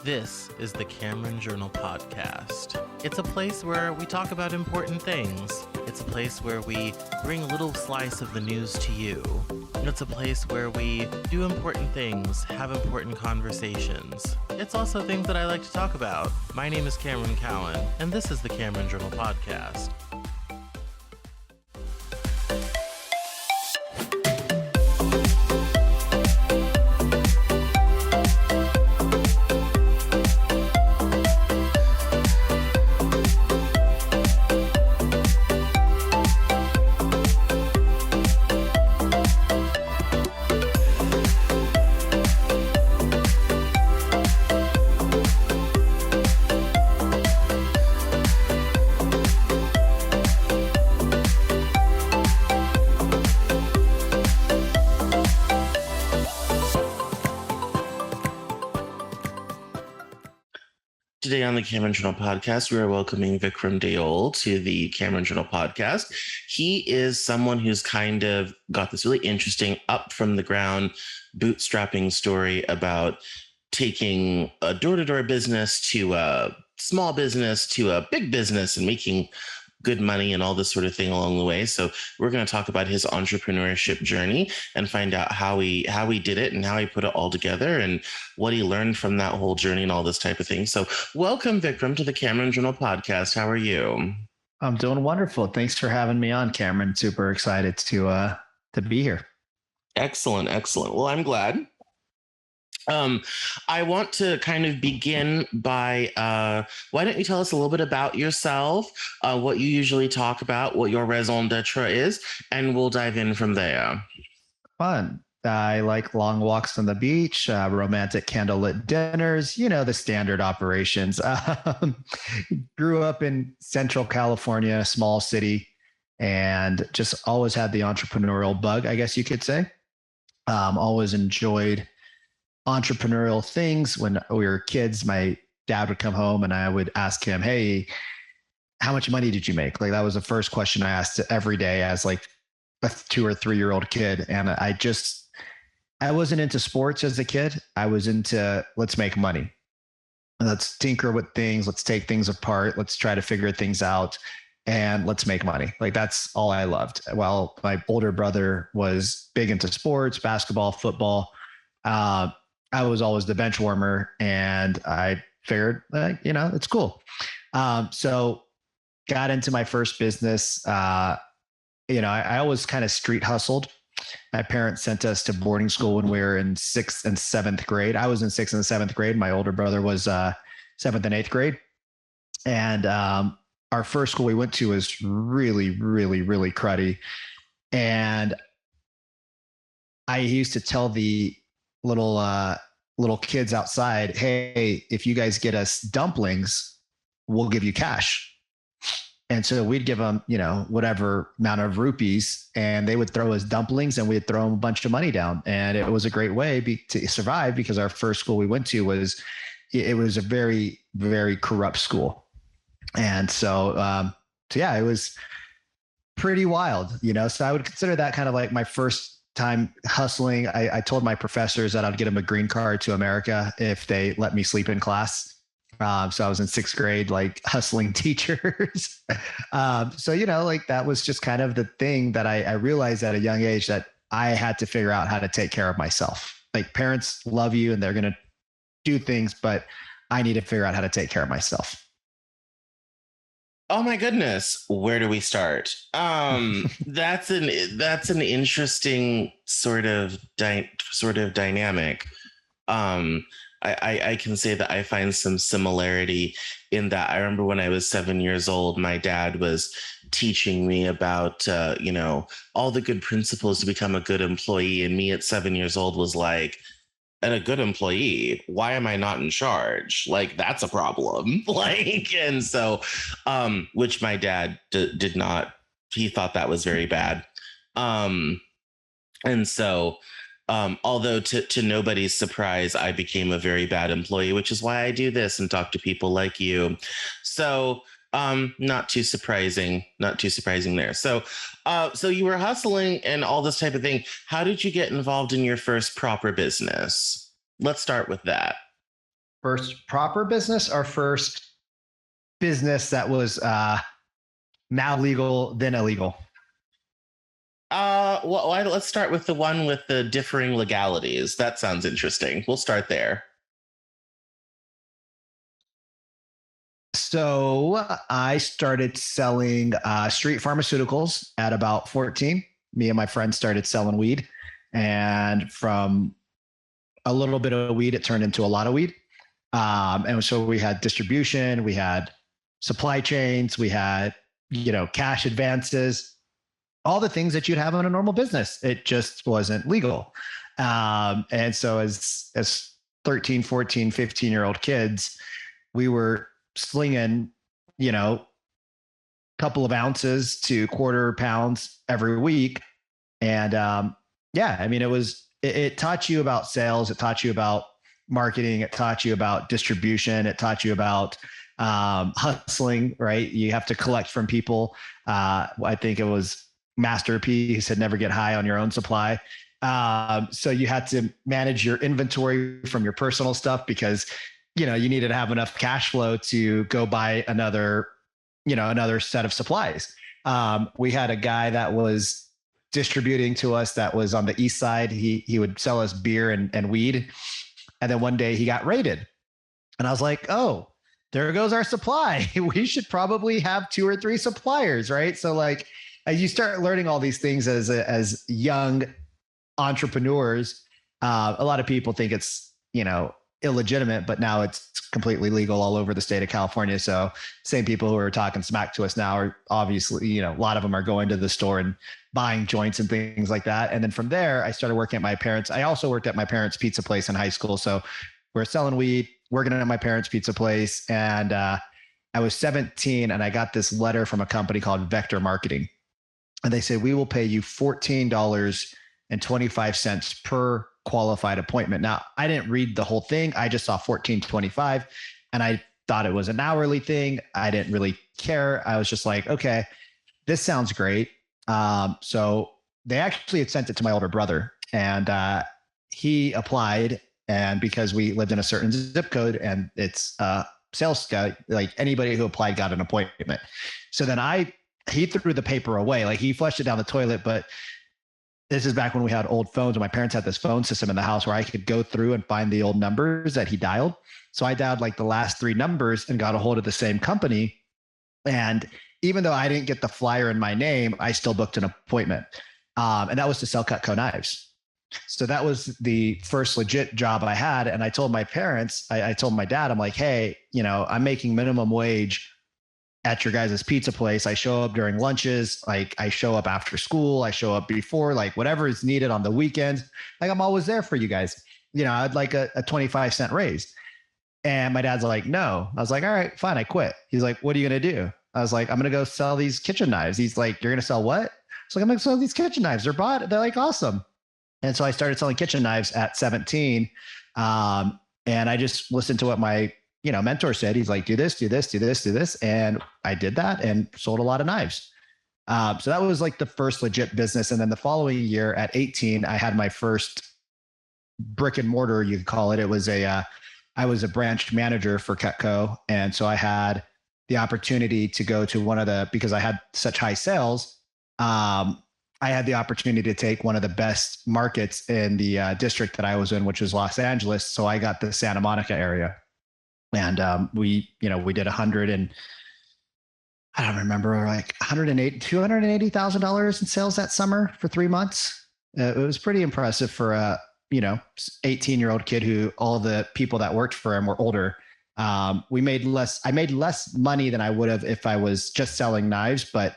This is the Cameron Journal Podcast. It's a place where we talk about important things. It's a place where we bring a little slice of the news to you. It's a place where we do important things, have important conversations. It's also things that I like to talk about. My name is Cameron Cowan, and this is the Cameron Journal Podcast. Today on the Cameron Journal Podcast, we are welcoming Vikram Deol to the Cameron Journal Podcast. He is someone who's kind of got this really interesting up from the ground bootstrapping story about taking a door-to-door business to a small business to a big business and making good money and all this sort of thing along the way. So we're going to talk about his entrepreneurship journey and find out how he did it and how he put it all together and what he learned from that whole journey and all this type of thing. So welcome, Vikram, to the Cameron Journal Podcast. How are you? I'm doing wonderful. Thanks for having me on, Cameron. Super excited to be here. Excellent. Well, I'm glad. I want to kind of begin by, why don't you tell us a little bit about yourself, what you usually talk about, what your raison d'etre is, and we'll dive in from there. Fun. I like long walks on the beach, romantic candlelit dinners, the standard operations. Grew up in Central California, a small city, and just always had the entrepreneurial bug, I guess you could say. Always enjoyed entrepreneurial things. When we were kids, my dad would come home and I would ask him, "Hey, how much money did you make?" Like that was the first question I asked every day as like a 2 or 3 year old kid. And I wasn't into sports as a kid. I was into let's make money. Let's tinker with things. Let's take things apart. Let's try to figure things out and let's make money. Like that's all I loved. Well, my older brother was big into sports, basketball, football. I was always the bench warmer and I figured, it's cool. So got into my first business. I always kind of street hustled. My parents sent us to boarding school when we were in 6th and 7th grade. I was in 6th and 7th grade. My older brother was 7th and 8th grade. And our first school we went to was really, really, really cruddy. And I used to tell the little kids outside, "Hey, if you guys get us dumplings, we'll give you cash." And so we'd give them, whatever amount of rupees, and they would throw us dumplings and we'd throw them a bunch of money down. And it was a great way to survive because our first school we went to was a very, very corrupt school. And so yeah, it was pretty wild, so I would consider that kind of like my first time hustling. I told my professors that I'd get them a green card to America if they let me sleep in class. So I was in 6th grade, like hustling teachers. That was just kind of the thing that I realized at a young age that I had to figure out how to take care of myself. Like parents love you and they're going to do things, but I need to figure out how to take care of myself. Oh my goodness, where do we start? That's an interesting sort of dynamic. I can say that I find some similarity in that. I remember when I was 7 years old, my dad was teaching me about all the good principles to become a good employee, and me at 7 years old was like, "And a good employee, why am I not in charge? Like, that's a problem." And so, which my dad did not, he thought that was very bad. And so, although to nobody's surprise, I became a very bad employee, which is why I do this and talk to people like you. So, not too surprising there. So you were hustling and all this type of thing. How did you get involved in your first proper business? Let's start with that. first proper business or first business that was now legal, then illegal? Well, let's start with the one with the differing legalities. That sounds interesting. We'll start there. So I started selling street pharmaceuticals at about 14. Me and my friends started selling weed. And from a little bit of weed, it turned into a lot of weed. And so we had distribution, we had supply chains, we had, cash advances, all the things that you'd have in a normal business. It just wasn't legal. And so as 13, 14, 15-year-old kids, we were slinging, a couple of ounces to quarter pounds every week. And it taught you about sales. It taught you about marketing. It taught you about distribution. It taught you about hustling, right? You have to collect from people. I think it was Master P who said, never get high on your own supply. So you had to manage your inventory from your personal stuff because, you needed to have enough cash flow to go buy another set of supplies. We had a guy that was distributing to us that was on the east side. He would sell us beer and weed. And then one day he got raided. And I was like, oh, there goes our supply. We should probably have 2 or 3 suppliers, right? So like as you start learning all these things as young entrepreneurs, a lot of people think it's, illegitimate, but now it's completely legal all over the state of California. So same people who are talking smack to us now are obviously, a lot of them are going to the store and buying joints and things like that. And then from there, I started working at my parents. I also worked at my parents' pizza place in high school. So we're selling weed, working at my parents' pizza place. And I was 17 and I got this letter from a company called Vector Marketing. And they said, we will pay you $14.25 per qualified appointment. Now, I didn't read the whole thing. I just saw 14.25 and I thought it was an hourly thing. I didn't really care. I was just like, okay, this sounds great. So they actually had sent it to my older brother and he applied. And because we lived in a certain zip code and it's sales guy, like anybody who applied got an appointment. So then he threw the paper away. Like he flushed it down the toilet, but this is back when we had old phones and my parents had this phone system in the house where I could go through and find the old numbers that he dialed. So I dialed like the last 3 numbers and got a hold of the same company. And even though I didn't get the flyer in my name, I still booked an appointment. And that was to sell Cutco knives. So that was the first legit job I had. And I told my parents, I told my dad, I'm like, hey, I'm making minimum wage at your guys' pizza place. I show up during lunches. Like I show up after school. I show up before, like whatever is needed on the weekends. Like I'm always there for you guys. I'd like a 25-cent raise. And my dad's like, no. I was like, all right, fine. I quit. He's like, what are you going to do? I was like, I'm going to go sell these kitchen knives. He's like, you're going to sell what? So I'm going to sell these kitchen knives. They're like awesome. And so I started selling kitchen knives at 17. And I just listened to what my mentor said. He's like, do this, do this, do this, do this. And I did that and sold a lot of knives. So that was like the first legit business. And then the following year at 18, I had my first brick and mortar, you could call it. It was I was a branch manager for Cutco. And so I had the opportunity to go to because I had such high sales. I had the opportunity to take one of the best markets in the district that I was in, which was Los Angeles. So I got the Santa Monica area. And we did 100 and I don't remember, like $280,000 in sales that summer for 3 months. It was pretty impressive for a 18-year-old kid who all the people that worked for him were older. I made less money than I would have if I was just selling knives, but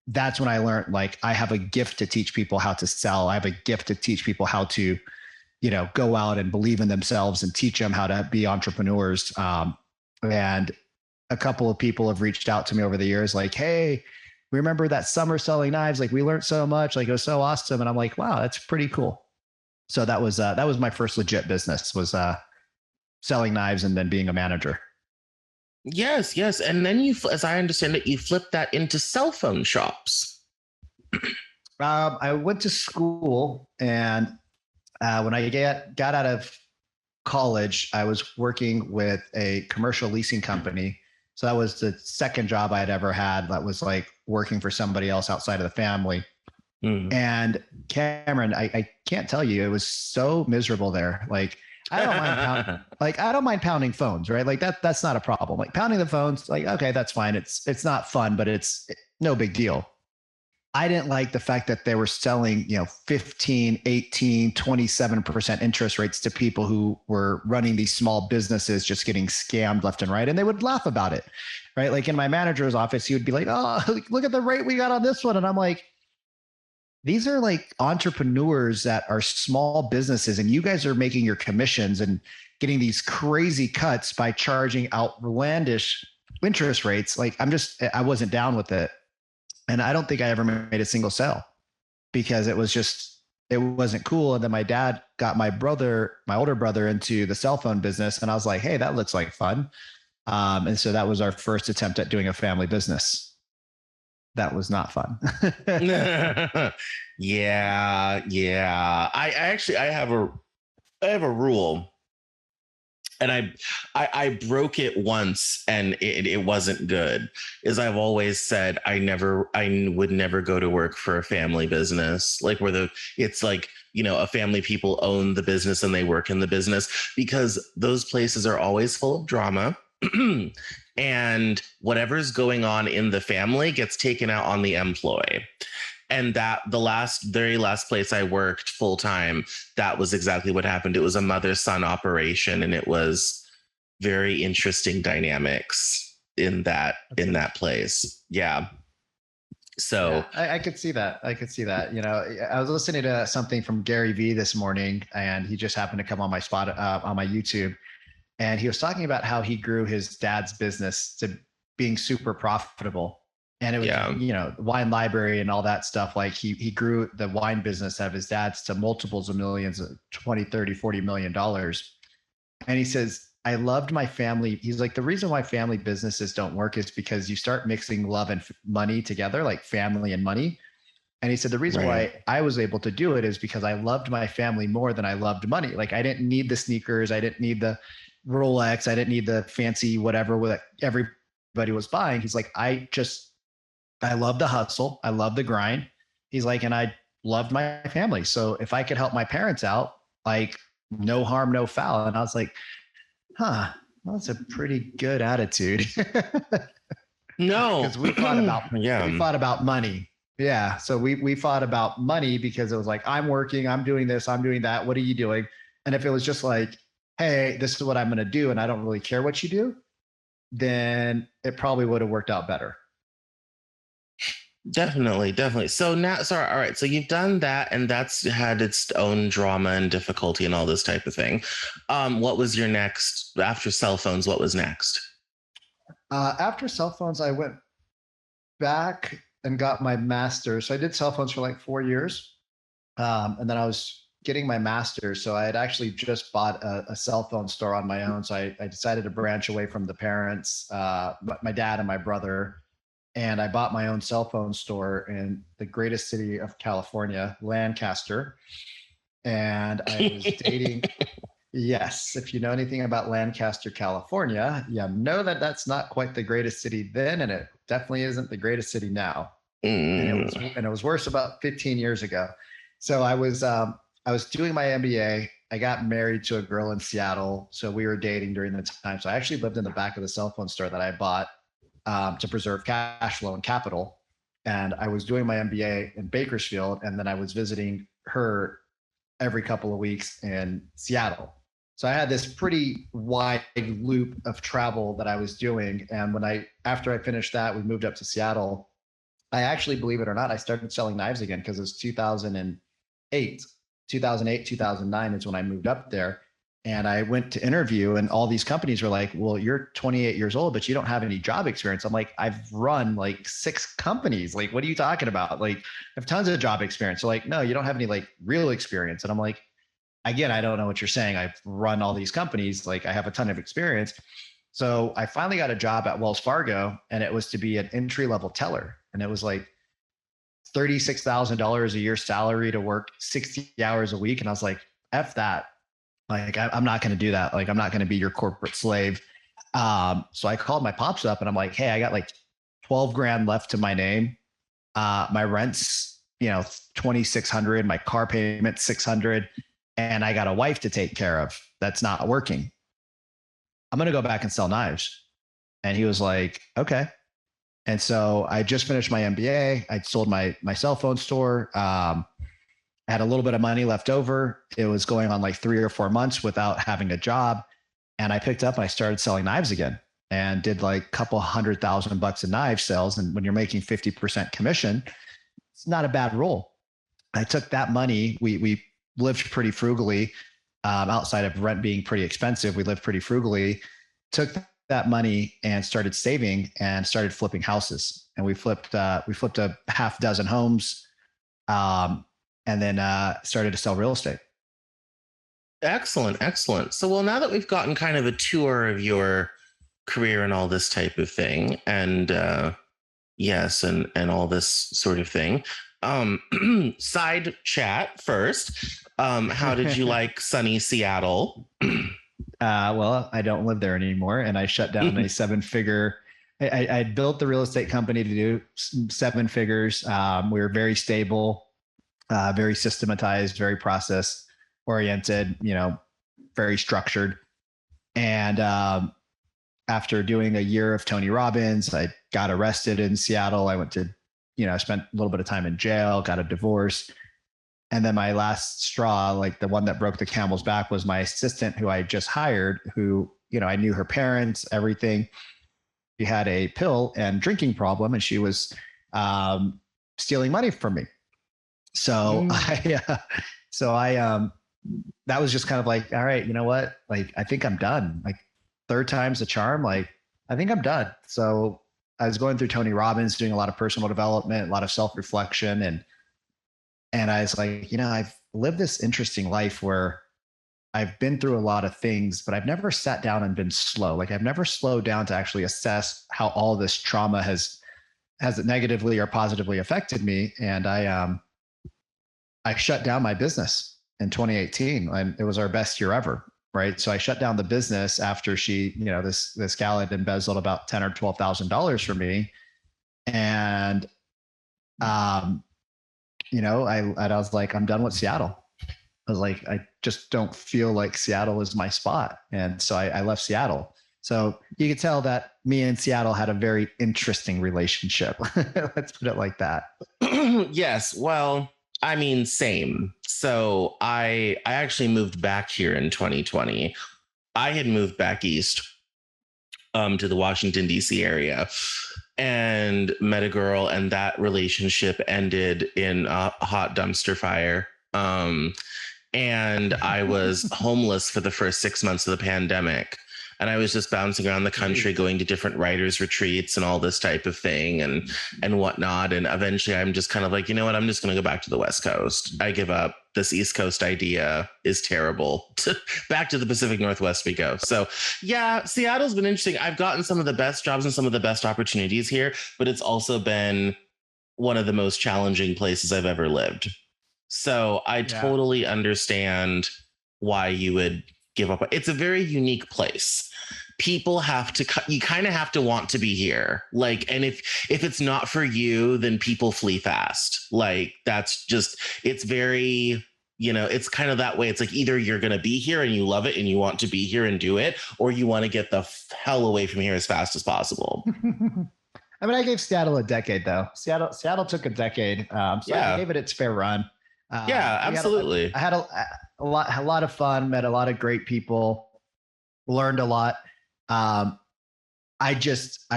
that's when I learned, like, I have a gift to teach people how to sell. I have a gift to teach people how to go out and believe in themselves and teach them how to be entrepreneurs. And a couple of people have reached out to me over the years, like, hey, we remember that summer selling knives. Like we learned so much, like it was so awesome. And I'm like, wow, that's pretty cool. So that was my first legit business, was selling knives and then being a manager. Yes, yes. And then as I understand it, you flipped that into cell phone shops. I went to school and when I got out of college, I was working with a commercial leasing company. So that was the second job I'd ever had that was like working for somebody else outside of the family. Mm. And Cameron, I can't tell you, it was so miserable there. Like I don't mind pounding phones, right? Like that's not a problem. Like pounding the phones, like, okay, that's fine. It's not fun, but it's no big deal. I didn't like the fact that they were selling, 15, 18, 27% interest rates to people who were running these small businesses, just getting scammed left and right. And they would laugh about it, right? Like in my manager's office, he would be like, oh, look at the rate we got on this one. And I'm like, these are like entrepreneurs that are small businesses, and you guys are making your commissions and getting these crazy cuts by charging outlandish interest rates. Like I wasn't down with it. And I don't think I ever made a single sale because it wasn't cool. And then my dad got my older brother into the cell phone business. And I was like, hey, that looks like fun. And so that was our first attempt at doing a family business. That was not fun. Yeah, yeah. I have a rule, and I broke it once, and it wasn't good. Is I've always said I would never go to work for a family business, like where it's like, a family people own the business and they work in the business, because those places are always full of drama. And whatever's going on in the family gets taken out on the employee. And that very last place I worked full time, that was exactly what happened. It was a mother-son operation, and it was very interesting dynamics in that place. Yeah. So yeah, I could see that. I could see that. I was listening to something from Gary Vee this morning, and he just happened to come on my spot on my YouTube. And he was talking about how he grew his dad's business to being super profitable. And it was, wine library and all that stuff. Like he grew the wine business of his dad's to multiples of millions, 20, 30, $40 million. And he says, I loved my family. He's like, the reason why family businesses don't work is because you start mixing love and money together, like family and money. And he said, the reason why I was able to do it is because I loved my family more than I loved money. Like I didn't need the sneakers. I didn't need the Rolex. I didn't need the fancy whatever that everybody was buying. He's like, I love the hustle. I love the grind. He's like, and I loved my family. So if I could help my parents out, like no harm, no foul. And I was like, well, that's a pretty good attitude. no, because we fought about money. Yeah. So we fought about money because it was like, I'm working, I'm doing this, I'm doing that. What are you doing? And if it was just like, hey, this is what I'm going to do, and I don't really care what you do, then it probably would have worked out better. Definitely. So now, sorry, all right. So you've done that, and that's had its own drama and difficulty and all this type of thing. What was your next after cell phones? What was next? After cell phones, I went back and got my master's. So I did cell phones for like 4 years, and then I was getting my master's. So I had actually just bought a cell phone store on my own. So I decided to branch away from the parents, my dad and my brother. And I bought my own cell phone store in the greatest city of California, Lancaster. And I was dating. Yes, if you know anything about Lancaster, California, you know that that's not quite the greatest city then, and it definitely isn't the greatest city now. And it was worse about 15 years ago. So I was doing my MBA. I got married to a girl in Seattle, so we were dating during the time. So I actually lived in the back of the cell phone store that I bought to preserve cash flow and capital. And I was doing my MBA in Bakersfield, and then I was visiting her every couple of weeks in Seattle. So I had this pretty wide loop of travel that I was doing. And after I finished that, we moved up to Seattle. I actually, believe it or not, I started selling knives again because it was 2008, 2009 is when I moved up there. And I went to interview, and all these companies were like, well, you're 28 years old, but you don't have any job experience. I'm like, I've run like 6 companies. Like, what are you talking about? Like, I have tons of job experience. So like, no, you don't have any like real experience. And I'm like, again, I don't know what you're saying. I've run all these companies. Like, I have a ton of experience. So I finally got a job at Wells Fargo, and it was to be an entry-level teller. And it was like $36,000 a year salary to work 60 hours a week. And I was like, F that. Like, I'm not going to do that. Like, I'm not going to be your corporate slave. So I called my pops up and I'm like, hey, I got like 12 grand left to my name. My rent's, 2,600, my car payment, 600. And I got a wife to take care of that's not working. I'm going to go back and sell knives. And he was like, okay. And so I just finished my MBA. I sold my cell phone store. I had a little bit of money left over. It was going on like 3 or 4 months without having a job. And I picked up and I started selling knives again and did like a couple $100,000 in knife sales. And when you're making 50% commission, it's not a bad roll. I took that money. We lived pretty frugally, outside of rent being pretty expensive. We lived pretty frugally, took that money and started saving and started flipping houses. And we flipped a half dozen homes. And then started to sell real estate. Excellent, excellent. So, well, now that we've gotten kind of a tour of your career and all this type of thing, and yes, and all this sort of thing. Side chat first. How did you like sunny Seattle? Well, I don't live there anymore, and I shut down a seven-figure. I built the real estate company to do 7 figures. We were very stable, very systematized, very process oriented, very structured. And after doing a year of Tony Robbins, I got arrested in Seattle. I went to, I spent a little bit of time in jail, got a divorce. And then my last straw, like the one that broke the camel's back, was my assistant who I just hired, who, I knew her parents, everything. She had a pill and drinking problem, and she was stealing money from me. So that was just kind of like, all right, you know what? Like, I think I'm done. Like, third time's a charm. Like, I think I'm done. So I was going through Tony Robbins, doing a lot of personal development, a lot of self-reflection. And I was like, I've lived this interesting life where I've been through a lot of things, but I've never sat down and been slow. Like, I've never slowed down to actually assess how all this trauma has it negatively or positively affected me. And I shut down my business in 2018, and it was our best year ever. Right. So I shut down the business after she, this gal had embezzled about $10,000 or $12,000 from me. And, I was like, I'm done with Seattle. I was like, I just don't feel like Seattle is my spot. And so I left Seattle. So you could tell that me and Seattle had a very interesting relationship. Let's put it like that. Yes. Well, I mean, same. So I actually moved back here in 2020. I had moved back east to the Washington, D.C. area and met a girl, and that relationship ended in a hot dumpster fire. And I was homeless for the first 6 months of the pandemic. And I was just bouncing around the country, going to different writers' retreats and all this type of thing and whatnot. And eventually I'm just kind of like, you know what? I'm just going to go back to the West Coast. I give up. This East Coast idea is terrible. Back to the Pacific Northwest we go. So yeah, Seattle's been interesting. I've gotten some of the best jobs and some of the best opportunities here, but it's also been one of the most challenging places I've ever lived. So I totally understand why you would give up. It's a very unique place. People have to, you kind of have to want to be here. Like, and if it's not for you, then people flee fast. Like, that's just, it's very, it's kind of that way. It's like either you're going to be here and you love it and you want to be here and do it, or you want to get the hell away from here as fast as possible. I mean, I gave Seattle a decade though. Seattle took a decade. So I gave it its fair run. Yeah, absolutely. I had a lot of fun, met a lot of great people, learned a lot. I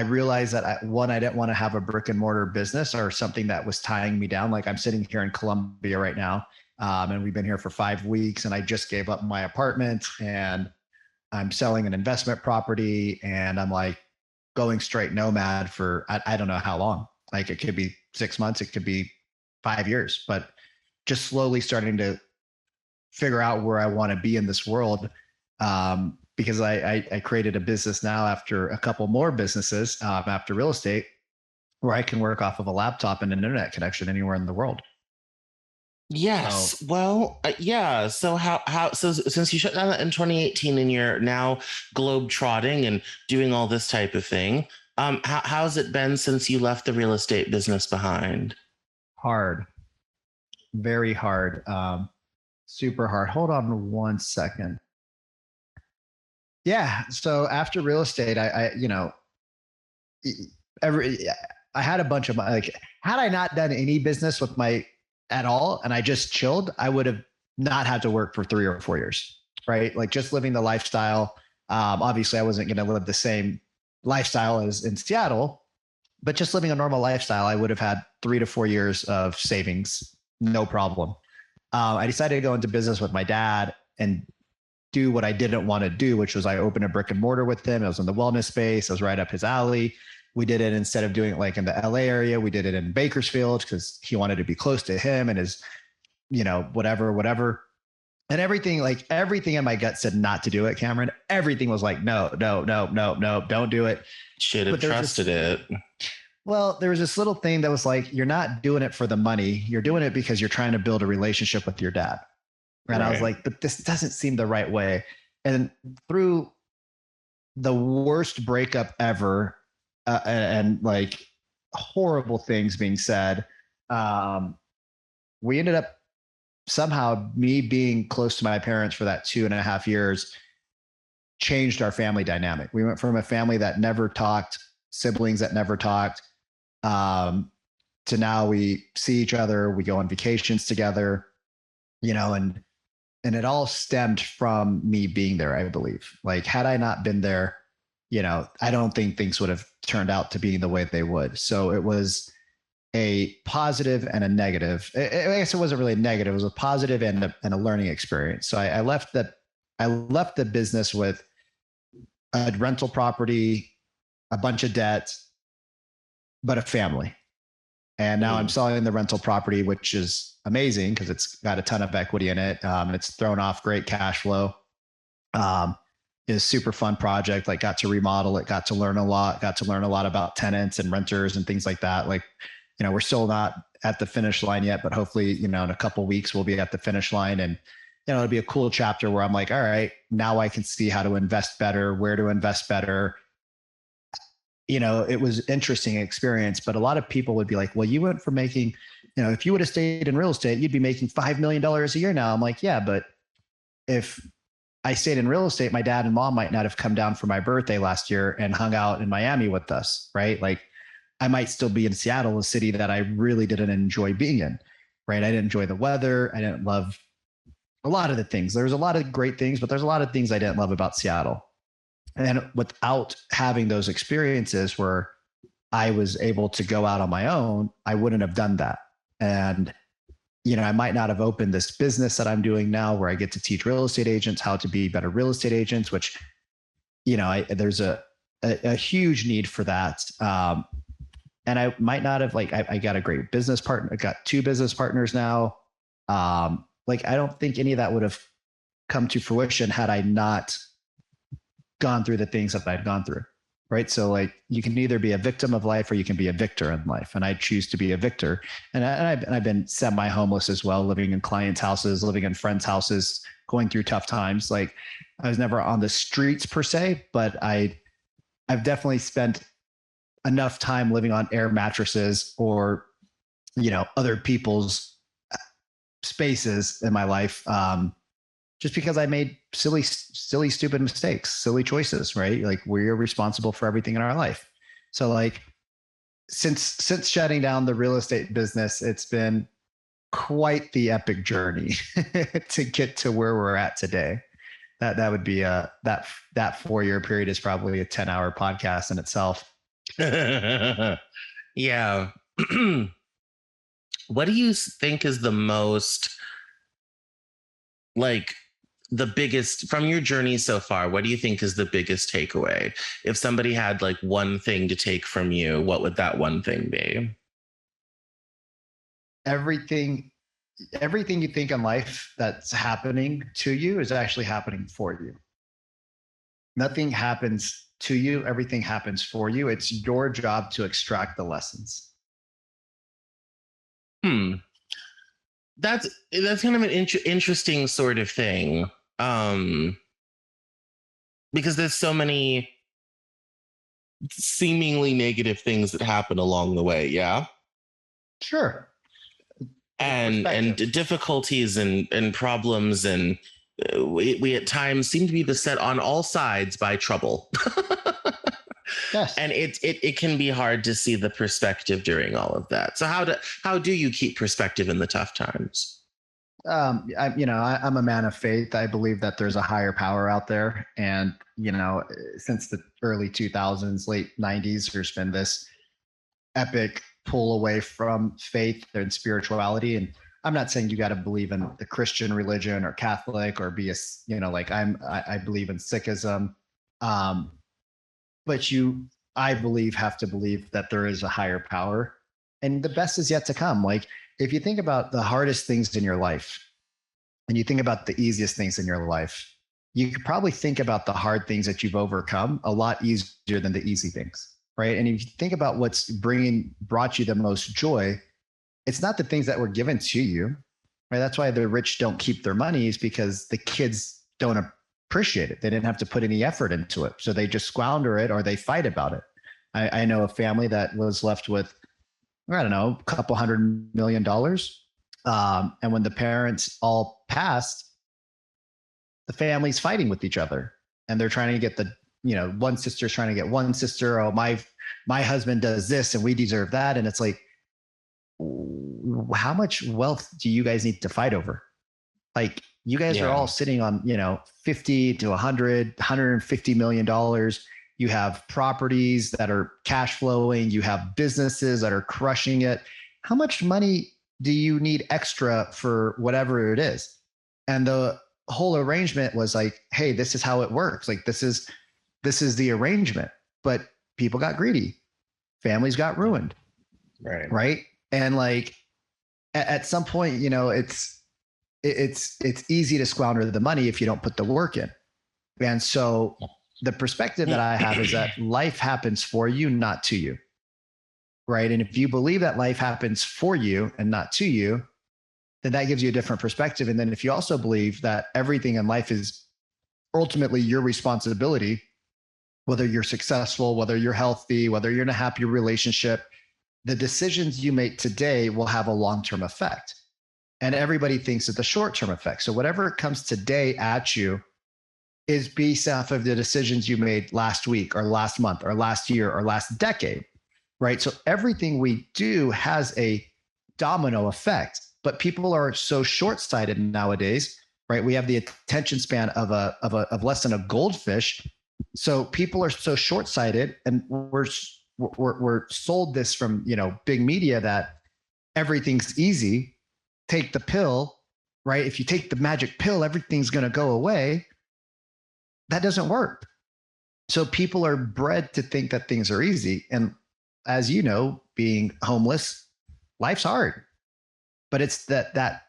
realized that I didn't want to have a brick and mortar business or something that was tying me down. Like, I'm sitting here in Colombia right now, and we've been here for 5 weeks, and I just gave up my apartment, and I'm selling an investment property, and I'm like going straight nomad for I don't know how long. Like, it could be 6 months, it could be 5 years, but just slowly starting to figure out where I want to be in this world. Because I created a business now after a couple more businesses, after real estate, where I can work off of a laptop and an internet connection anywhere in the world. So Yes. Well, yeah. So so since you shut down that in 2018 and you're now globe trotting and doing all this type of thing, how's it been since you left the real estate business behind? hard, very hard, super hard. Hold on one second. Yeah. So after real estate, every I had a bunch of like had I not done any business with my at all and I just chilled, I would have not had to work for 3 or 4 years, right? Like just living the lifestyle. Obviously, I wasn't going to live the same lifestyle as in Seattle, but just living a normal lifestyle, I would have had 3 to 4 years of savings, no problem. I decided to go into business with my dad and do what I didn't want to do, which was I opened a brick and mortar with him. It was in the wellness space. I was right up his alley. We did it instead of doing it like in the LA area, we did it in Bakersfield because he wanted to be close to him and his, whatever. And everything, like everything in my gut said not to do it, Cameron. Everything was like, no, no, no, no, no, don't do it. Should have But trusted it. there was this little thing that was like, you're not doing it for the money. You're doing it because you're trying to build a relationship with your dad. And I was Right. like, but this doesn't seem the right way. And through the worst breakup ever, and like horrible things being said, um, we ended up somehow me being close to my parents for that 2.5 years changed our family dynamic. We went from a family that never talked, siblings that never talked, um, to now we see each other, we go on vacations together, and it all stemmed from me being there, I believe. Like, had I not been there, I don't think things would have turned out to be the way they would. So it was a positive and a negative. I guess it wasn't really negative. It was a positive and a learning experience. So I left the business with a rental property, a bunch of debt, but a family. And now I'm Hmm. selling the rental property, which is amazing because it's got a ton of equity in it. It's thrown off great cash flow. Um, is super fun project. Like got to remodel it, got to learn a lot, about tenants and renters and things like that. Like, we're still not at the finish line yet, but hopefully, in a couple of weeks we'll be at the finish line. And it'll be a cool chapter where I'm like, all right, now I can see how to invest better, where to invest better. It was interesting experience, but a lot of people would be like, well, you went from making, if you would have stayed in real estate, you'd be making $5 million a year now. I'm like, yeah, but if I stayed in real estate, my dad and mom might not have come down for my birthday last year and hung out in Miami with us, right? Like I might still be in Seattle, a city that I really didn't enjoy being in, right? I didn't enjoy the weather. I didn't love a lot of the things. There's a lot of great things, but there's a lot of things I didn't love about Seattle. And without having those experiences where I was able to go out on my own, I wouldn't have done that. And I might not have opened this business that I'm doing now where I get to teach real estate agents how to be better real estate agents, which, there's a huge need for that. And I might not have I got a great business partner. I got 2 business partners now. Like, I don't think any of that would have come to fruition had I not gone through the things that I'd gone through. Right. So like you can either be a victim of life or you can be a victor in life. And I choose to be a victor. I've been semi-homeless as well, living in clients' houses, living in friends' houses, going through tough times. Like I was never on the streets per se, but I've definitely spent enough time living on air mattresses or, other people's spaces in my life. Just because I made silly, stupid mistakes, silly choices, right? Like we're responsible for everything in our life. So like since shutting down the real estate business, it's been quite the epic journey to get to where we're at today. That would be that 4 year period is probably a 10-hour podcast in itself. Yeah. What do you think is the most like the biggest from your journey so far? What do you think is the biggest takeaway? If somebody had like one thing to take from you, what would that one thing be? Everything everything you think in life that's happening to you is actually happening for you. Nothing happens to you, everything happens for you. It's your job to extract the lessons. Hmm. that's kind of an interesting sort of thing. Um, because there's so many seemingly negative things that happen along the way. Yeah. Sure. And Perspective. difficulties and problems and we at times seem to be beset on all sides by trouble. Yes. And it can be hard to see the perspective during all of that. So how do you keep perspective in the tough times? I'm a man of faith. I believe that there's a higher power out there, and since the early 2000s, late 90s, there's been this epic pull away from faith and spirituality. And I'm not saying you got to believe in the Christian religion or Catholic or be a, like I believe in Sikhism. Um, but I believe, have to believe that there is a higher power and the best is yet to come. Like, if you think about the hardest things in your life and you think about the easiest things in your life, you could probably think about the hard things that you've overcome a lot easier than the easy things. Right. And if you think about what's brought you the most joy, it's not the things that were given to you. Right. That's why the rich don't keep their money, is because the kids don't appreciate it. They didn't have to put any effort into it. So they just squander it or they fight about it. I know a family that was left with, I don't know, a couple $100 million. And when the parents all passed, the family's fighting with each other and they're trying to get one sister's trying to get one sister. Oh, my husband does this and we deserve that. And it's like, how much wealth do you guys need to fight over? Like, you guys are all sitting on, 50 to 100, $150 million. You have properties that are cash flowing. You have businesses that are crushing it. How much money do you need extra for whatever it is? And the whole arrangement was like, hey, this is how it works. Like, this is the arrangement. But people got greedy. Families got ruined. Right. Right. And like, at some point, it's easy to squander the money if you don't put the work in. And so the perspective that I have is that life happens for you, not to you. Right. And if you believe that life happens for you and not to you, then that gives you a different perspective. And then if you also believe that everything in life is ultimately your responsibility, whether you're successful, whether you're healthy, whether you're in a happy relationship, the decisions you make today will have a long-term effect. And everybody thinks of the short-term effect. So whatever comes today at you is based off of the decisions you made last week or last month or last year or last decade, right? So everything we do has a domino effect, but people are so short-sighted nowadays, right? We have the attention span of less than a goldfish. So people are so short-sighted, and we're sold this from, big media that everything's easy. Take the pill, right? If you take the magic pill, everything's going to go away. That doesn't work. So people are bred to think that things are easy. And as you know, being homeless, life's hard. But it's that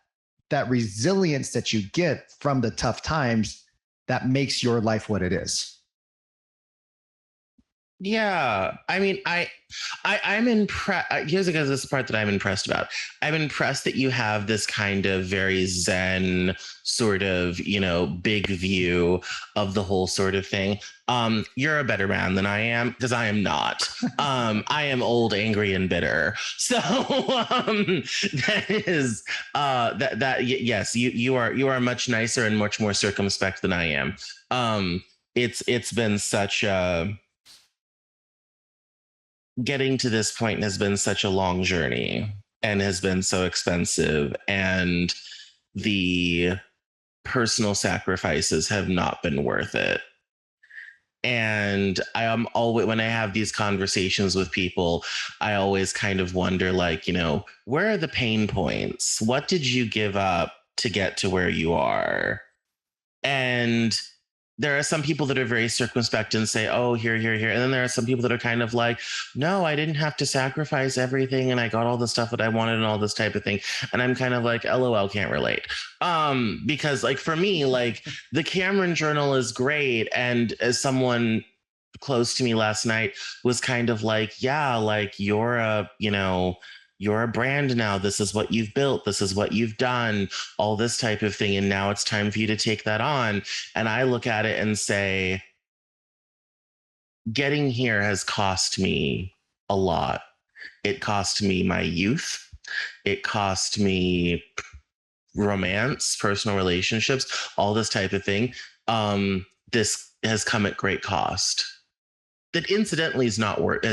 resilience that you get from the tough times that makes your life what it is. Yeah, I mean, I'm impressed. Here's this part that I'm impressed about. I'm impressed that you have this kind of very Zen sort of, big view of the whole sort of thing. You're a better man than I am, because I am not. I am old, angry, and bitter. So that is yes, you are much nicer and much more circumspect than I am. It's been such a getting to this point has been such a long journey and has been so expensive, and the personal sacrifices have not been worth it. And I am always, when I have these conversations with people, I always kind of wonder, like, where are the pain points? What did you give up to get to where you are? And there are some people that are very circumspect and say, oh, here. And then there are some people that are kind of like, no, I didn't have to sacrifice everything and I got all the stuff that I wanted and all this type of thing. And I'm kind of like, LOL, can't relate. Because like for me, like the Cameron Journal is great. And as someone close to me last night was kind of like, yeah, like you're a, you're a brand now. This is what you've built. This is what you've done, all this type of thing. And now it's time for you to take that on. And I look at it and say, getting here has cost me a lot. It cost me my youth. It cost me romance, personal relationships, all this type of thing. This has come at great cost. That incidentally has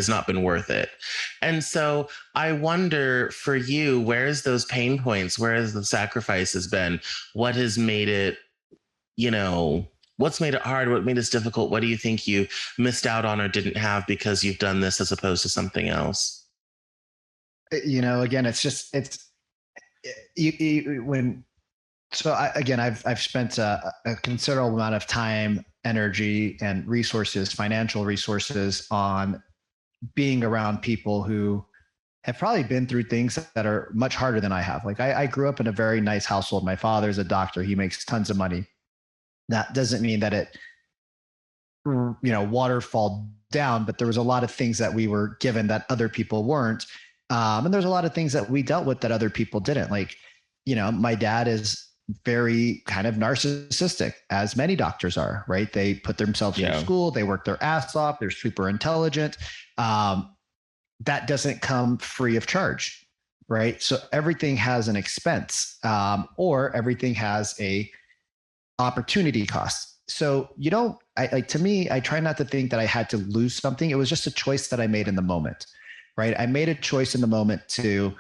not been worth it. And so I wonder for you, where's those pain points? Where has the sacrifices been? What has made it, you know, what's made it hard? What made it difficult? What do you think you missed out on or didn't have because you've done this as opposed to something else? Again, it's just, it's when so again, I've spent a considerable amount of time, energy, and resources, financial resources, on being around people who have probably been through things that are much harder than I have. Like I grew up in a very nice household. My father's a doctor. He makes tons of money. That doesn't mean that it, waterfall down, but there was a lot of things that we were given that other people weren't. And there's a lot of things that we dealt with that other people didn't. Like, my dad is very kind of narcissistic, as many doctors are, right? They put themselves through school, they work their ass off, they're super intelligent. That doesn't come free of charge, right? So everything has an expense, or everything has a opportunity cost. So to me, I try not to think that I had to lose something. It was just a choice that I made in the moment, right? I made a choice in the moment to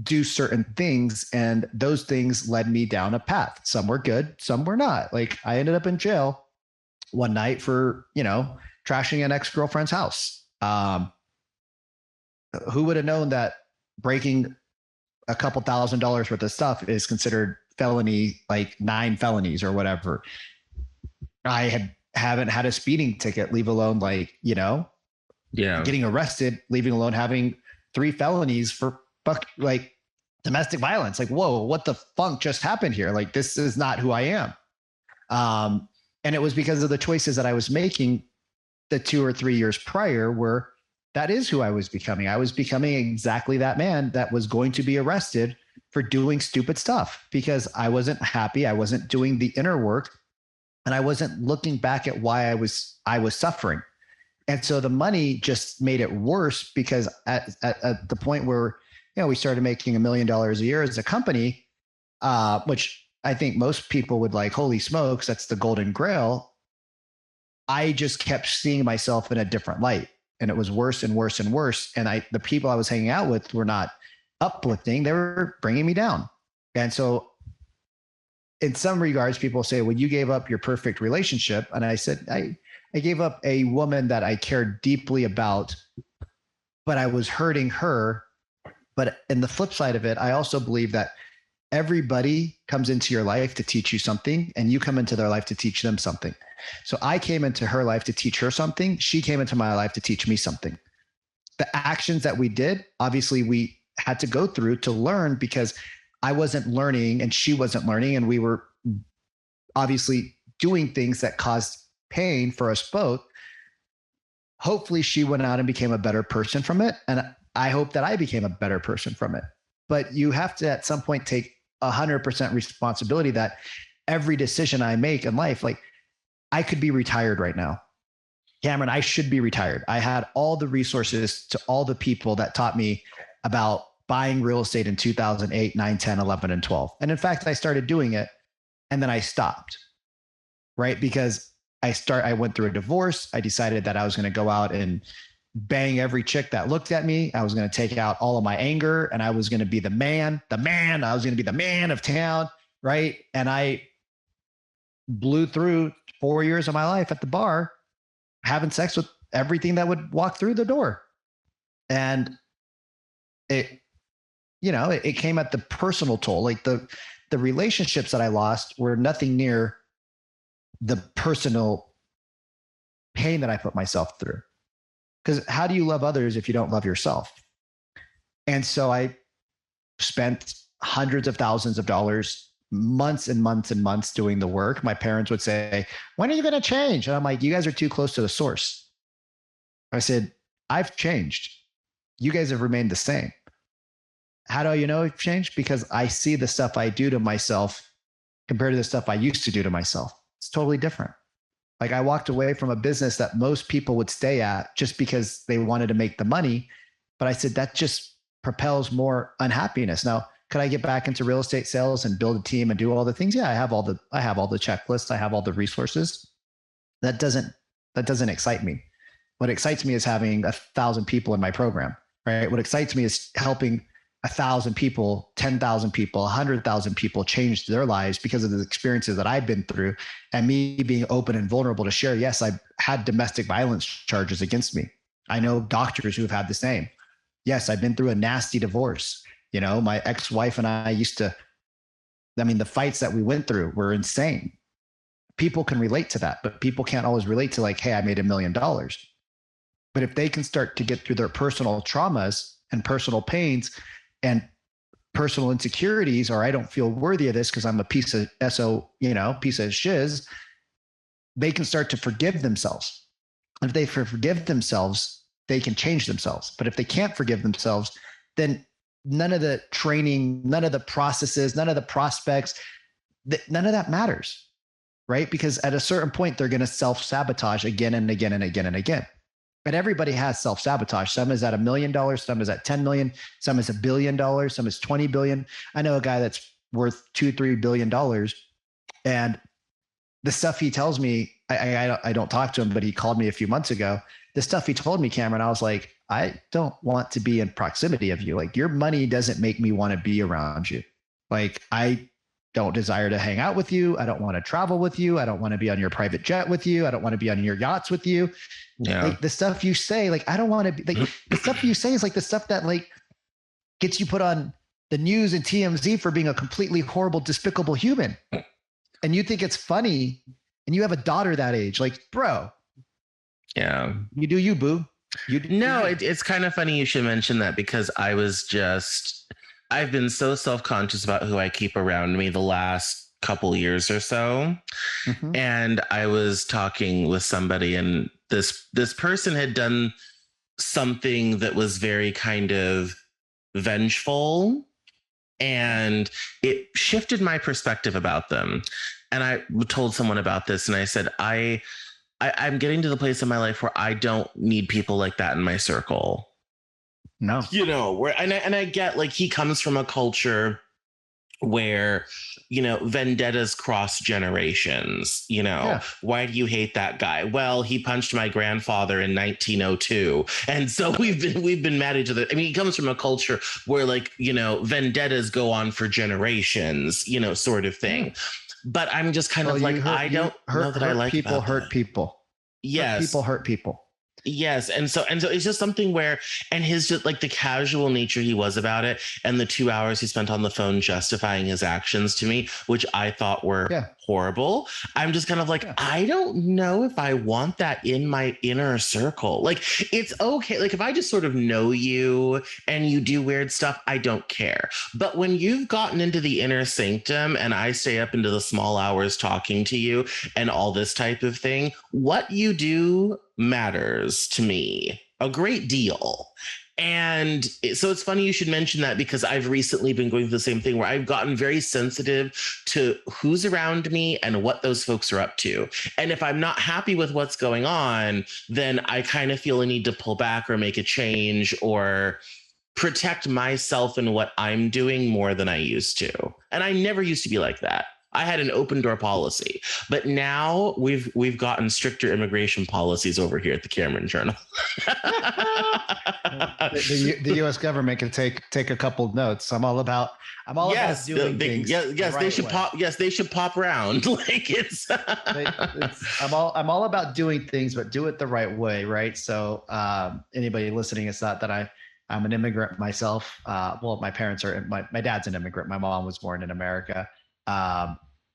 do certain things, and those things led me down a path. Some were good, some were not. Like I ended up in jail one night for, trashing an ex-girlfriend's house. Who would have known that breaking a couple $1,000s worth of stuff is considered felony, like 9 felonies or whatever. Haven't had a speeding ticket, leave alone getting arrested, leaving alone having 3 felonies for domestic violence. Like, whoa, what the funk just happened here? Like, this is not who I am. And it was because of the choices that I was making the 2 or 3 years prior, where that is who I was becoming. I was becoming exactly that man that was going to be arrested for doing stupid stuff because I wasn't happy. I wasn't doing the inner work, and I wasn't looking back at why I was suffering. And so the money just made it worse, because at the point where, we started making $1 million a year as a company, which I think most people would like, holy smokes, that's the golden grail. I just kept seeing myself in a different light, and it was worse and worse and worse. And the people I was hanging out with were not uplifting. They were bringing me down. And so in some regards, people say, well, you gave up your perfect relationship. And I said, I gave up a woman that I cared deeply about, but I was hurting her. But in the flip side of it, I also believe that everybody comes into your life to teach you something, and you come into their life to teach them something. So I came into her life to teach her something. She came into my life to teach me something. The actions that we did, obviously we had to go through to learn, because I wasn't learning and she wasn't learning. And we were obviously doing things that caused pain for us both. Hopefully she went out and became a better person from it. And I hope that I became a better person from it. But you have to at some point take 100% responsibility that every decision I make in life, like I could be retired right now. Cameron, I should be retired. I had all the resources to all the people that taught me about buying real estate in 2008, 9, 10, 11, and 12. And in fact, I started doing it and then I stopped, right? Because I went through a divorce. I decided that I was going to go out and bang every chick that looked at me. I was going to take out all of my anger, and I was going to be the man. I was going to be the man of town, right? And I blew through 4 years of my life at the bar, having sex with everything that would walk through the door. And it came at the personal toll. Like the relationships that I lost were nothing near the personal pain that I put myself through. Because how do you love others if you don't love yourself? And so I spent hundreds of thousands of dollars, months and months and months doing the work. My parents would say, when are you going to change? And I'm like, you guys are too close to the source. I said, I've changed. You guys have remained the same. How do you know I've changed? Because I see the stuff I do to myself compared to the stuff I used to do to myself. It's totally different. Like I walked away from a business that most people would stay at just because they wanted to make the money. But I said, that just propels more unhappiness. Now, could I get back into real estate sales and build a team and do all the things? Yeah, I have all the checklists. I have all the resources. That doesn't excite me. What excites me is having 1,000 people in my program, right? What excites me is helping 1,000 people, 10,000 people, 100,000 people change their lives because of the experiences that I've been through, and me being open and vulnerable to share. Yes, I've had domestic violence charges against me. I know doctors who have had the same. Yes, I've been through a nasty divorce. You know, my ex-wife and I the fights that we went through were insane. People can relate to that, but people can't always relate to like, hey, I made $1 million. But if they can start to get through their personal traumas and personal pains and personal insecurities, or I don't feel worthy of this because I'm a piece of piece of shiz, they can start to forgive themselves. If they forgive themselves, they can change themselves. But if they can't forgive themselves, then none of the training, none of the processes, none of the prospects, none of that matters, right? Because at a certain point, they're going to self-sabotage again and again and again and again. But everybody has self-sabotage. Some is at $1 million, some is at 10 million, some is $1 billion, some is 20 billion. I know a guy that's worth $2-3 billion. And the stuff he tells me, I don't talk to him, but he called me a few months ago. The stuff he told me, Cameron, I was like, I don't want to be in proximity of you. Like your money doesn't make me want to be around you. Like I don't desire to hang out with you. I don't want to travel with you. I don't want to be on your private jet with you. I don't want to be on your yachts with you. Yeah. Like the stuff you say, like, I don't want to be like the stuff you say is like the stuff that like gets you put on the news and TMZ for being a completely horrible, despicable human. And you think it's funny and you have a daughter that age, like, bro. Yeah. You do you, boo. It's kind of funny you should mention that because I've been so self-conscious about who I keep around me the last couple years or so. Mm-hmm. And I was talking with somebody and this person had done something that was very kind of vengeful, and it shifted my perspective about them. And I told someone about this and I said, I'm getting to the place in my life where I don't need people like that in my circle. No, and I get like he comes from a culture where, vendettas cross generations. Why do you hate that guy? Well, he punched my grandfather in 1902, and so we've been mad at each other. I mean, he comes from a culture where like vendettas go on for generations, sort of thing. But I'm just kind of like, I don't know that I like people hurt people. Yes, people hurt people. Yes. And so it's just something where, and his just like the casual nature he was about it, and the 2 hours he spent on the phone justifying his actions to me, which I thought were horrible. I'm just kind of like, I don't know if I want that in my inner circle. Like, it's okay. Like if I just sort of know you and you do weird stuff, I don't care. But when you've gotten into the inner sanctum and I stay up into the small hours talking to you and all this type of thing, what you do matters to me a great deal. And so it's funny you should mention that, because I've recently been going through the same thing where I've gotten very sensitive to who's around me and what those folks are up to. And if I'm not happy with what's going on, then I kind of feel a need to pull back or make a change or protect myself and what I'm doing more than I used to. And I never used to be like that. I had an open door policy, but now we've gotten stricter immigration policies over here at the Cameron Journal. the U.S. government can take a couple of notes. I'm all about doing things. Yes, they should pop. Yes, they should pop around. Like I'm all about doing things, but do it the right way, right? So anybody listening, it's not that I'm an immigrant myself. Well, my parents are. My dad's an immigrant. My mom was born in America.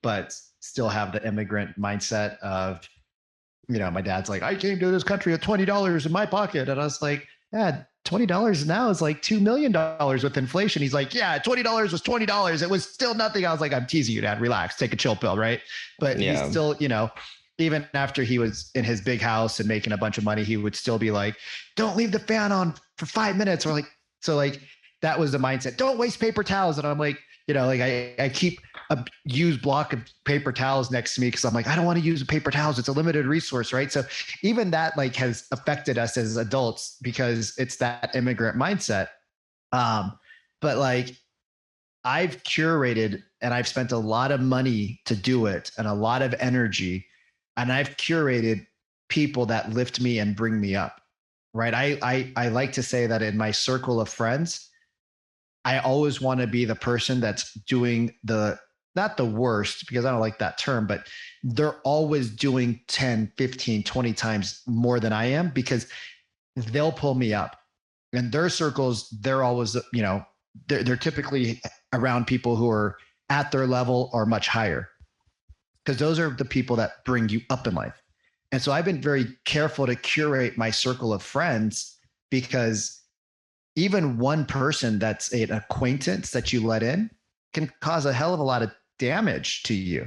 But still have the immigrant mindset of, my dad's like, I came to this country with $20 in my pocket. And I was like, yeah, $20 now is like $2 million with inflation. He's like, yeah, $20 was $20. It was still nothing. I was like, I'm teasing you, Dad. Relax, take a chill pill, right? But he's still, even after he was in his big house and making a bunch of money, he would still be like, don't leave the fan on for 5 minutes. Or like, so like, that was the mindset. Don't waste paper towels. And I'm like, like I keep a used block of paper towels next to me because I'm like, I don't want to use paper towels. It's a limited resource, right? So even that like has affected us as adults because it's that immigrant mindset. But like I've curated and I've spent a lot of money to do it and a lot of energy, and I've curated people that lift me and bring me up. Right. I like to say that in my circle of friends, I always want to be the person that's doing the not the worst because I don't like that term, but they're always doing 10, 15, 20 times more than I am because they'll pull me up. In their circles, they're always, they're typically around people who are at their level or much higher because those are the people that bring you up in life. And so I've been very careful to curate my circle of friends because even one person that's an acquaintance that you let in can cause a hell of a lot of damage to you.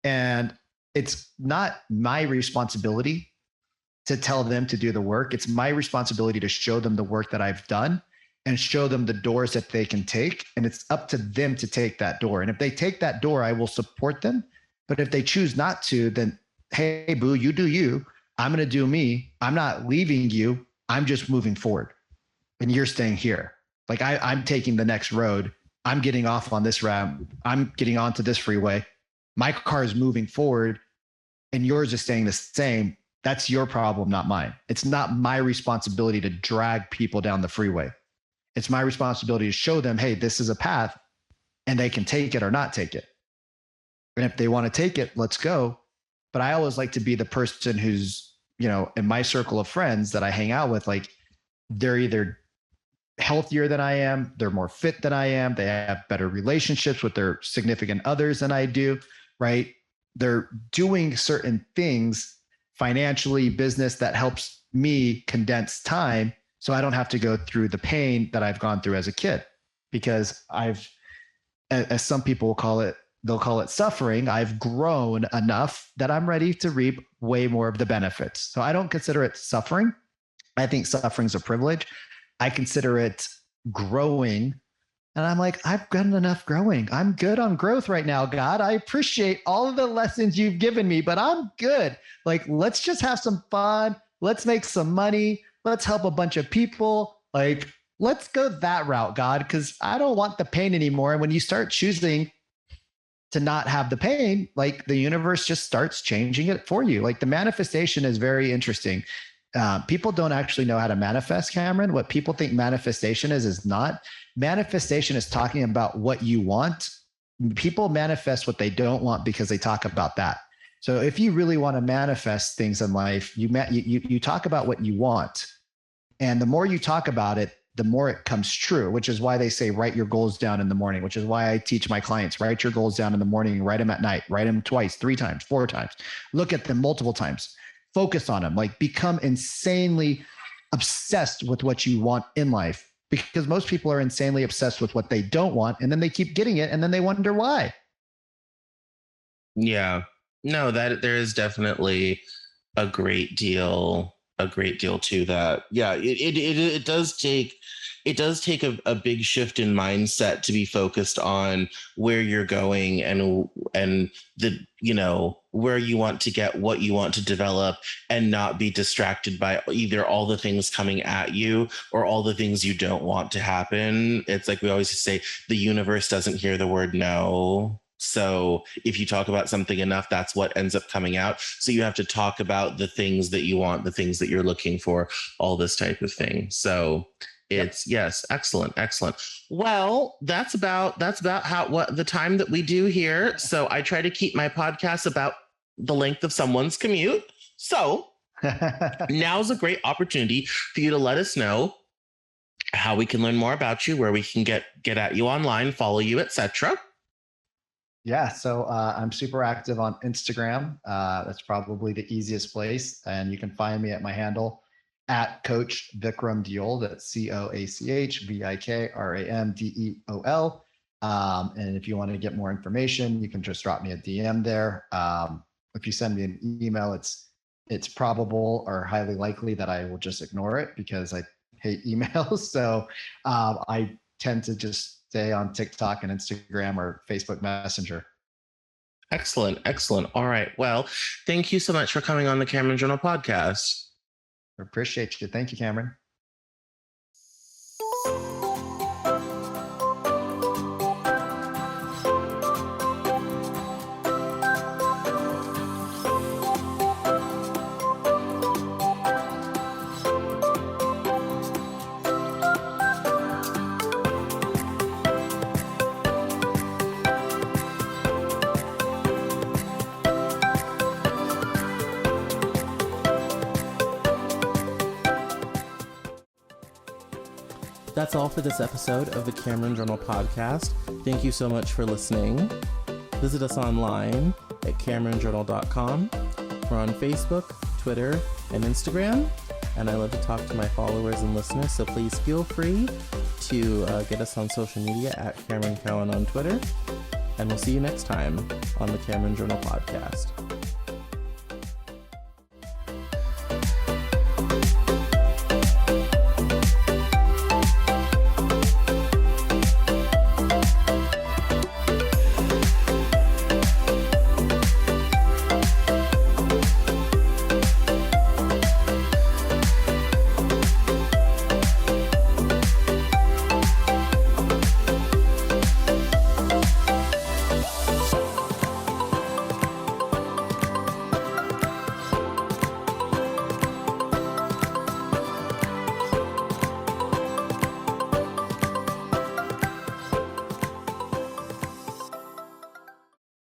And it's not my responsibility to tell them to do the work. It's my responsibility to show them the work that I've done and show them the doors that they can take. And it's up to them to take that door. And if they take that door, I will support them. But if they choose not to, then hey, boo, you do you. I'm going to do me. I'm not leaving you. I'm just moving forward. And you're staying here. Like I'm taking the next road. I'm getting off on this route. I'm getting onto this freeway. My car is moving forward and yours is staying the same. That's your problem, not mine. It's not my responsibility to drag people down the freeway. It's my responsibility to show them, hey, this is a path and they can take it or not take it. And if they want to take it, let's go. But I always like to be the person who's, in my circle of friends that I hang out with, like they're either healthier than I am, they're more fit than I am, they have better relationships with their significant others than I do, right? They're doing certain things financially, business that helps me condense time so I don't have to go through the pain that I've gone through as a kid. Because as some people will call it, they'll call it suffering. I've grown enough that I'm ready to reap way more of the benefits. So I don't consider it suffering. I think suffering is a privilege. I consider it growing. And I'm like, I've done enough growing. I'm good on growth right now, God. I appreciate all of the lessons you've given me, but I'm good. Like, let's just have some fun. Let's make some money. Let's help a bunch of people. Like, let's go that route, God, because I don't want the pain anymore. And when you start choosing to not have the pain, like the universe just starts changing it for you. Like the manifestation is very interesting. People don't actually know how to manifest, Cameron. What people think manifestation is not. Manifestation is talking about what you want. People manifest what they don't want because they talk about that. So if you really want to manifest things in life, you talk about what you want. And the more you talk about it, the more it comes true, which is why they say, write your goals down in the morning, which is why I teach my clients, write your goals down in the morning, write them at night, write them twice, 3 times, 4 times, look at them multiple times, focus on them, like become insanely obsessed with what you want in life, because most people are insanely obsessed with what they don't want. And then they keep getting it. And then they wonder why. Yeah. No, that there is definitely a great deal to that. Yeah, it does take a big shift in mindset to be focused on where you're going and the where you want to get, what you want to develop, and not be distracted by either all the things coming at you or all the things you don't want to happen. It's like we always say, the universe doesn't hear the word no. So if you talk about something enough, that's what ends up coming out. So you have to talk about the things that you want, the things that you're looking for, all this type of thing. So it's yes, excellent. Well, that's about how what the time that we do here. So I try to keep my podcast about the length of someone's commute. So now's a great opportunity for you to let us know how we can learn more about you, where we can get at you online, follow you, etc. Yeah, so I'm super active on Instagram. That's probably the easiest place. And you can find me at my handle at Coach Vikram Deol. That's CoachVikramDeol. And if you want to get more information, you can just drop me a DM there. If you send me an email, it's probable or highly likely that I will just ignore it because I hate emails. So I tend to just stay on TikTok and Instagram or Facebook Messenger. Excellent. Excellent. All right. Well, thank you so much for coming on the Cameron Journal podcast. Appreciate you. Thank you, Cameron. That's all for this episode of the Cameron Journal podcast. Thank you so much for listening. Visit us online at CameronJournal.com. We're on Facebook, Twitter, and Instagram. And I love to talk to my followers and listeners, so please feel free to get us on social media at Cameron Cowan on Twitter. And we'll see you next time on the Cameron Journal podcast.